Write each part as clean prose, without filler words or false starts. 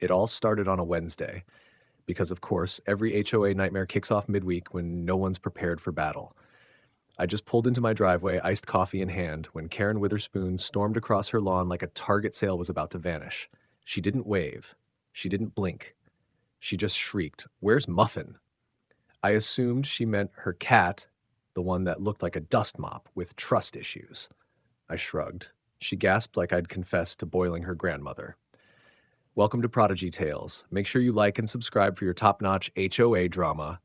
It all started on a Wednesday, because of course, every HOA nightmare kicks off midweek when no one's prepared for battle. I just pulled into my driveway, iced coffee in hand, when Karen Witherspoon stormed across her lawn like a Target sale was about to vanish. She didn't wave. She didn't blink. She just shrieked, "Where's Muffin?" I assumed she meant her cat, the one that looked like a dust mop with trust issues. I shrugged. She gasped like I'd confessed to boiling her grandmother. Welcome to Prodigy Tales. Make sure you like and subscribe for your top-notch HOA drama.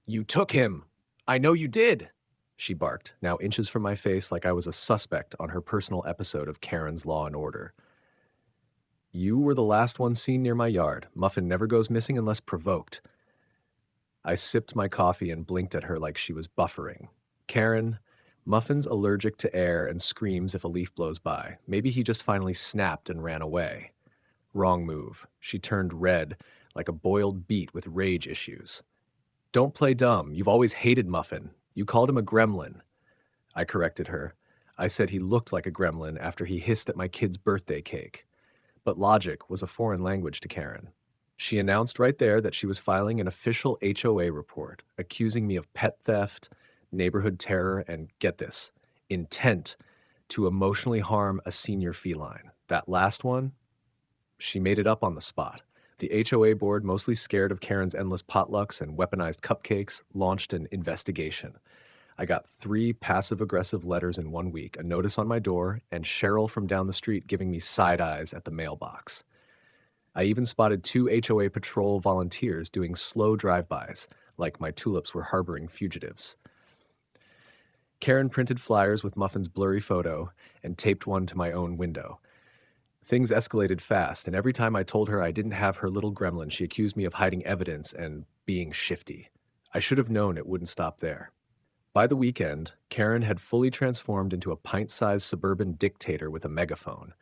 You took him! I know you did! She barked, now inches from my face like I was a suspect on her personal episode of Karen's Law and Order. You were the last one seen near my yard. Muffin never goes missing unless provoked. I sipped my coffee and blinked at her like she was buffering. Karen, Muffin's allergic to air and screams if a leaf blows by. Maybe he just finally snapped and ran away. Wrong move. She turned red, like a boiled beet with rage issues. Don't play dumb. You've always hated Muffin. You called him a gremlin. I corrected her. I said he looked like a gremlin after he hissed at my kid's birthday cake. But logic was a foreign language to Karen. She announced right there that she was filing an official HOA report, accusing me of pet theft, neighborhood terror, and get this, intent to emotionally harm a senior feline. That last one, she made it up on the spot. The HOA board, mostly scared of Karen's endless potlucks and weaponized cupcakes, launched an investigation. I got 3 passive-aggressive letters in 1 week, a notice on my door, and Cheryl from down the street giving me side eyes at the mailbox. I even spotted 2 HOA patrol volunteers doing slow drive-bys, like my tulips were harboring fugitives. Karen printed flyers with Muffin's blurry photo and taped one to my own window. Things escalated fast, and every time I told her I didn't have her little gremlin, she accused me of hiding evidence and being shifty. I should have known it wouldn't stop there. By the weekend, Karen had fully transformed into a pint-sized suburban dictator with a megaphone.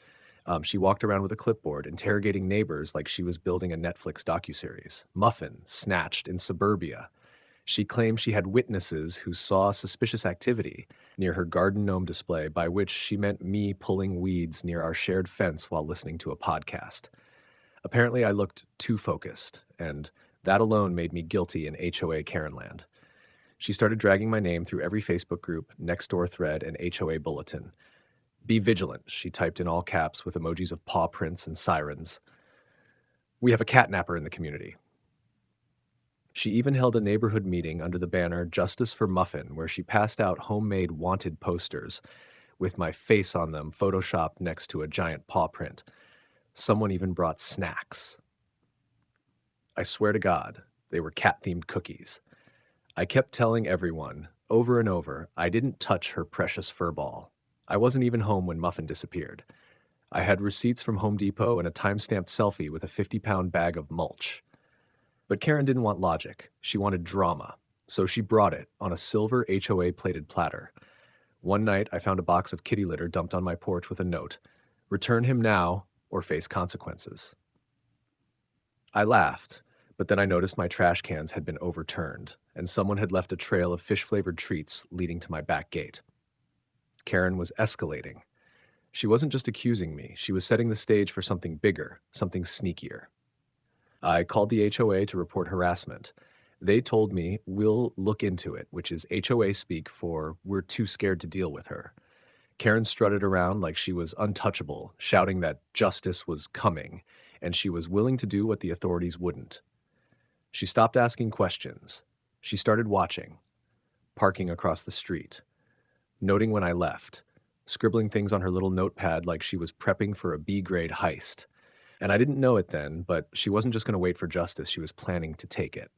She walked around with a clipboard, interrogating neighbors like she was building a Netflix docuseries. Muffin, snatched in suburbia. She claimed she had witnesses who saw suspicious activity near her garden gnome display, by which she meant me pulling weeds near our shared fence while listening to a podcast. Apparently, I looked too focused, and that alone made me guilty in HOA Karenland. She started dragging my name through every Facebook group, Nextdoor thread, and HOA bulletin. Be vigilant, she typed in all caps with emojis of paw prints and sirens. We have a catnapper in the community. She even held a neighborhood meeting under the banner Justice for Muffin, where she passed out homemade wanted posters with my face on them photoshopped next to a giant paw print. Someone even brought snacks. I swear to God, they were cat-themed cookies. I kept telling everyone, over and over, I didn't touch her precious fur ball. I wasn't even home when Muffin disappeared. I had receipts from Home Depot and a time-stamped selfie with a 50-pound bag of mulch. But Karen didn't want logic. She wanted drama. So she brought it on a silver HOA-plated platter. One night, I found a box of kitty litter dumped on my porch with a note, "Return him now or face consequences." I laughed, but then I noticed my trash cans had been overturned, and someone had left a trail of fish-flavored treats leading to my back gate. Karen was escalating. She wasn't just accusing me, she was setting the stage for something bigger, something sneakier. I called the HOA to report harassment. They told me, "We'll look into it," which is HOA speak for "we're too scared to deal with her." Karen strutted around like she was untouchable, shouting that justice was coming, and she was willing to do what the authorities wouldn't. She stopped asking questions. She started watching, parking across the street, noting when I left, scribbling things on her little notepad like she was prepping for a B-grade heist. And I didn't know it then, but she wasn't just going to wait for justice, she was planning to take it.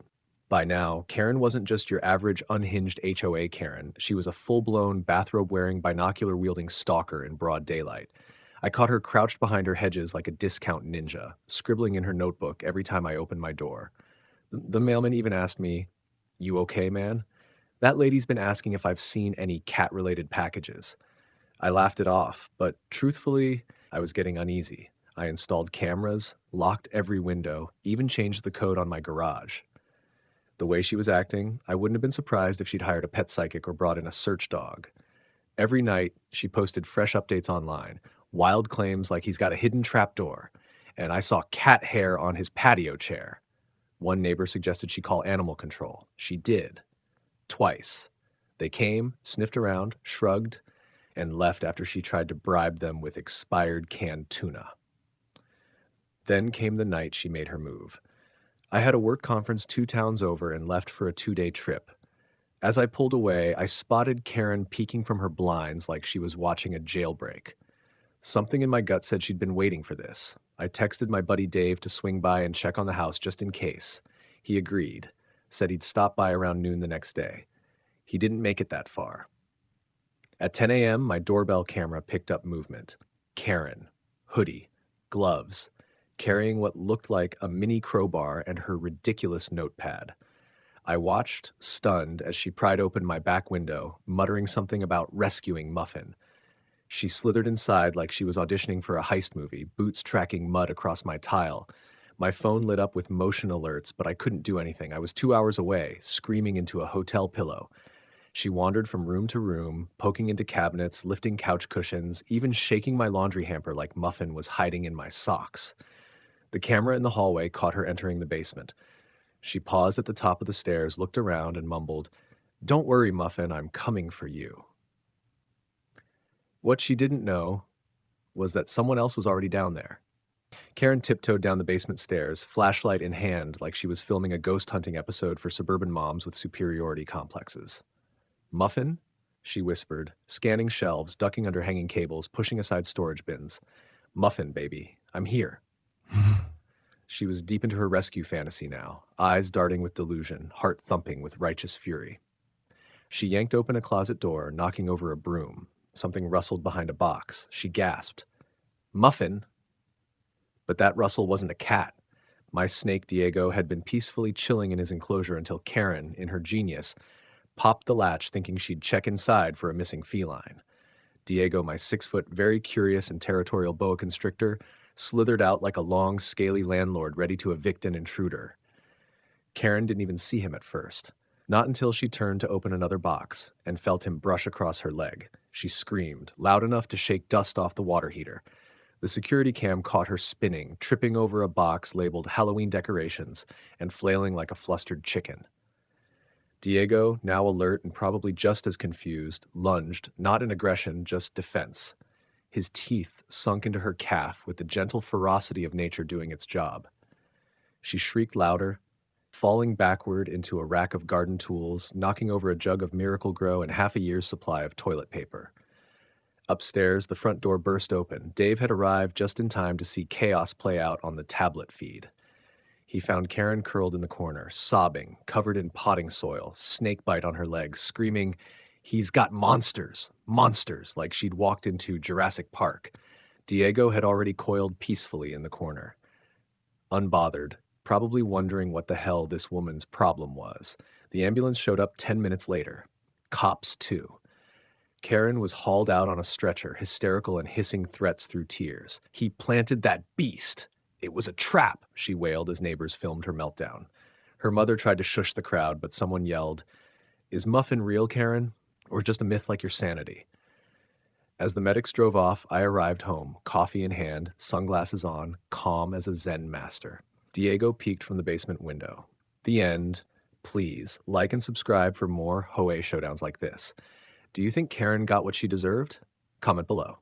By now, Karen wasn't just your average unhinged HOA Karen. She was a full-blown, bathrobe-wearing, binocular-wielding stalker in broad daylight. I caught her crouched behind her hedges like a discount ninja, scribbling in her notebook every time I opened my door. The mailman even asked me, "You okay, man?" That lady's been asking if I've seen any cat-related packages. I laughed it off, but truthfully, I was getting uneasy. I installed cameras, locked every window, even changed the code on my garage. The way she was acting, I wouldn't have been surprised if she'd hired a pet psychic or brought in a search dog. Every night, she posted fresh updates online, wild claims like he's got a hidden trapdoor, and I saw cat hair on his patio chair. One neighbor suggested she call animal control. She did. Twice. They came, sniffed around, shrugged, and left after she tried to bribe them with expired canned tuna. Then came the night she made her move. I had a work conference 2 towns over and left for a 2-day trip. As I pulled away, I spotted Karen peeking from her blinds like she was watching a jailbreak. Something in my gut said she'd been waiting for this. I texted my buddy Dave to swing by and check on the house just in case. He agreed, said he'd stop by around noon the next day. He didn't make it that far. At 10 a.m., my doorbell camera picked up movement. Karen, hoodie, gloves, carrying what looked like a mini crowbar and her ridiculous notepad. I watched, stunned, as she pried open my back window, muttering something about rescuing Muffin. She slithered inside like she was auditioning for a heist movie, boots tracking mud across my tile. My phone lit up with motion alerts, but I couldn't do anything. I was 2 hours away, screaming into a hotel pillow. She wandered from room to room, poking into cabinets, lifting couch cushions, even shaking my laundry hamper like Muffin was hiding in my socks. The camera in the hallway caught her entering the basement. She paused at the top of the stairs, looked around, and mumbled, "Don't worry, Muffin, I'm coming for you." What she didn't know was that someone else was already down there. Karen tiptoed down the basement stairs, flashlight in hand, like she was filming a ghost hunting episode for suburban moms with superiority complexes. "Muffin?" she whispered, scanning shelves, ducking under hanging cables, pushing aside storage bins. "Muffin, baby, I'm here." She was deep into her rescue fantasy now, eyes darting with delusion, heart thumping with righteous fury. She yanked open a closet door, knocking over a broom. Something rustled behind a box. She gasped, "Muffin!" But that rustle wasn't a cat. My snake Diego had been peacefully chilling in his enclosure until Karen, in her genius, popped the latch thinking she'd check inside for a missing feline. Diego, my 6-foot, very curious and territorial boa constrictor, slithered out like a long, scaly landlord ready to evict an intruder. Karen didn't even see him at first. Not until she turned to open another box and felt him brush across her leg. She screamed, loud enough to shake dust off the water heater. The security cam caught her spinning, tripping over a box labeled Halloween decorations and flailing like a flustered chicken. Diego, now alert and probably just as confused, lunged, not in aggression, just defense. His teeth sunk into her calf with the gentle ferocity of nature doing its job. She shrieked louder, falling backward into a rack of garden tools, knocking over a jug of Miracle Grow and half a year's supply of toilet paper. Upstairs, the front door burst open. Dave had arrived just in time to see chaos play out on the tablet feed. He found Karen curled in the corner, sobbing, covered in potting soil, snakebite on her legs, screaming, "He's got monsters, monsters," like she'd walked into Jurassic Park. Diego had already coiled peacefully in the corner. Unbothered, probably wondering what the hell this woman's problem was. The ambulance showed up 10 minutes later. Cops, too. Karen was hauled out on a stretcher, hysterical and hissing threats through tears. "He planted that beast. It was a trap," she wailed as neighbors filmed her meltdown. Her mother tried to shush the crowd, but someone yelled, "Is Muffin real, Karen? Or just a myth like your sanity?" As the medics drove off, I arrived home, coffee in hand, sunglasses on, calm as a Zen master. Diego peeked from the basement window. The end. Please, like and subscribe for more HOA showdowns like this. Do you think Karen got what she deserved? Comment below.